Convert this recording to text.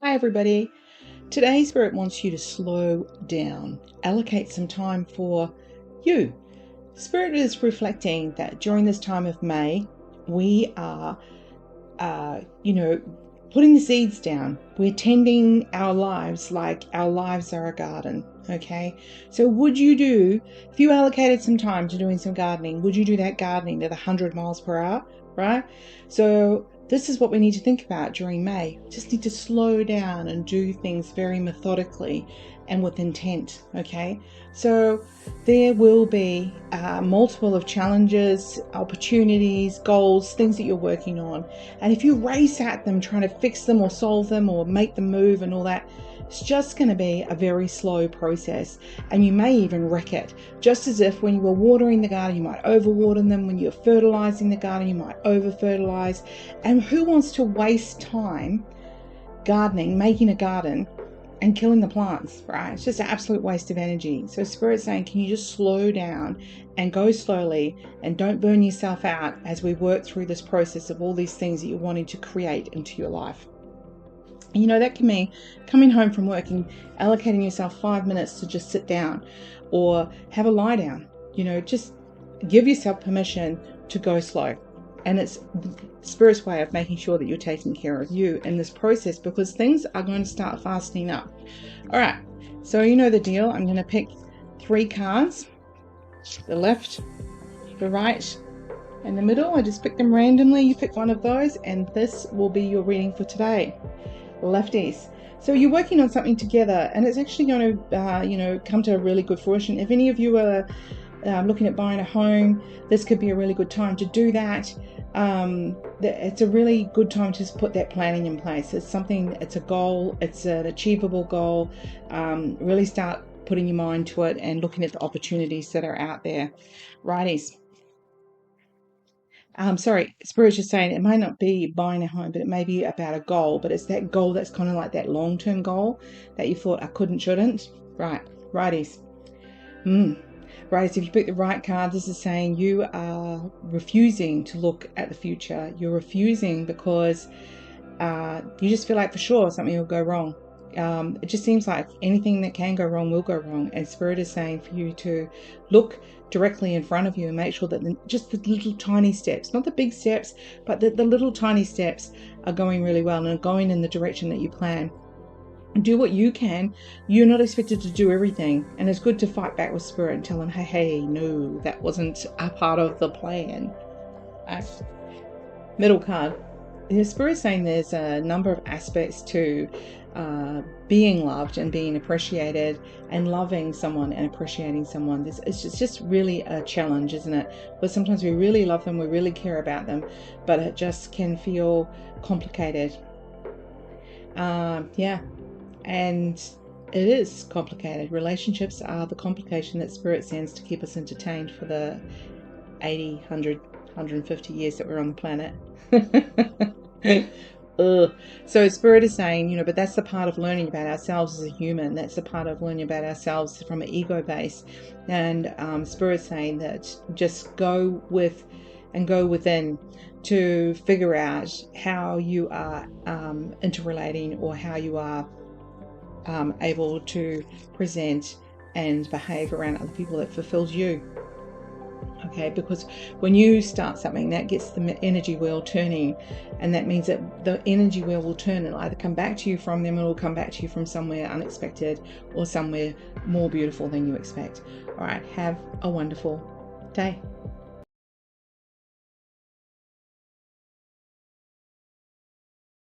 Hi everybody. Today Spirit wants you to slow down, allocate some time for you. Spirit is reflecting that during this time of May, we are, putting the seeds down. We're tending our lives like our lives are a garden. Okay. So if you allocated some time to doing some gardening, would you do that gardening at 100 miles per hour? Right. So this is what we need to think about during May. We just need to slow down and do things very methodically and with intent. Okay. So there will be multiple of challenges, opportunities, goals, things that you're working on. And if you race at them trying to fix them or solve them or make them move and all that, it's just going to be a very slow process, and you may even wreck it. Just as if when you were watering the garden, you might overwater them. When you're fertilizing the garden, you might over-fertilize. And who wants to waste time gardening, making a garden, and killing the plants, right? It's just an absolute waste of energy. So Spirit's saying, can you just slow down and go slowly and don't burn yourself out as we work through this process of all these things that you're wanting to create into your life. And that can mean coming home from work and allocating yourself 5 minutes to just sit down or have a lie down. Just give yourself permission to go slow. And it's Spirit's way of making sure that you're taking care of you in this process, because things are going to start fastening up. All right, so you know the deal. I'm going to pick 3 cards, the left, the right, and the middle. I just pick them randomly. You pick one of those, and this will be your reading for today. Lefties. So you're working on something together, and it's actually going to, come to a really good fruition. If any of you are looking at buying a home, this could be a really good time to do that. It's a really good time to put that planning in place. It's a goal, it's an achievable goal. Really start putting your mind to it and looking at the opportunities that are out there. Righties. Spirit's just saying it might not be buying a home, but it may be about a goal, but it's that goal that's kind of like that long-term goal that you thought I couldn't, shouldn't. Right, righties. Right, so if you pick the right card, this is saying you are refusing to look at the future. You're refusing because you just feel like for sure something will go wrong. It just seems like anything that can go wrong will go wrong. And Spirit is saying for you to look directly in front of you and make sure that just the little tiny steps, not the big steps, but the little tiny steps are going really well and are going in the direction that you plan. Do what you can. You're not expected to do everything, and it's good to fight back with Spirit and tell them, hey, no, that wasn't a part of the plan. Middle card. The Spirit is saying there's a number of aspects to being loved and being appreciated, and loving someone and appreciating someone. It's just really a challenge, isn't it? But sometimes we really love them, we really care about them, but it just can feel complicated. And it is complicated. Relationships are the complication that Spirit sends to keep us entertained for the 80, 100, 150 years that we're on the planet. So Spirit is saying, but that's the part of learning about ourselves as a human. That's the part of learning about ourselves from an ego base. And Spirit's saying that just go within to figure out how you are interrelating, or how you are able to present and behave around other people that fulfills you. Okay, because when you start something, that gets the energy wheel turning, and that means that the energy wheel will turn. It'll either come back to you from them, or it'll come back to you from somewhere unexpected or somewhere more beautiful than you expect. All right, have a wonderful day.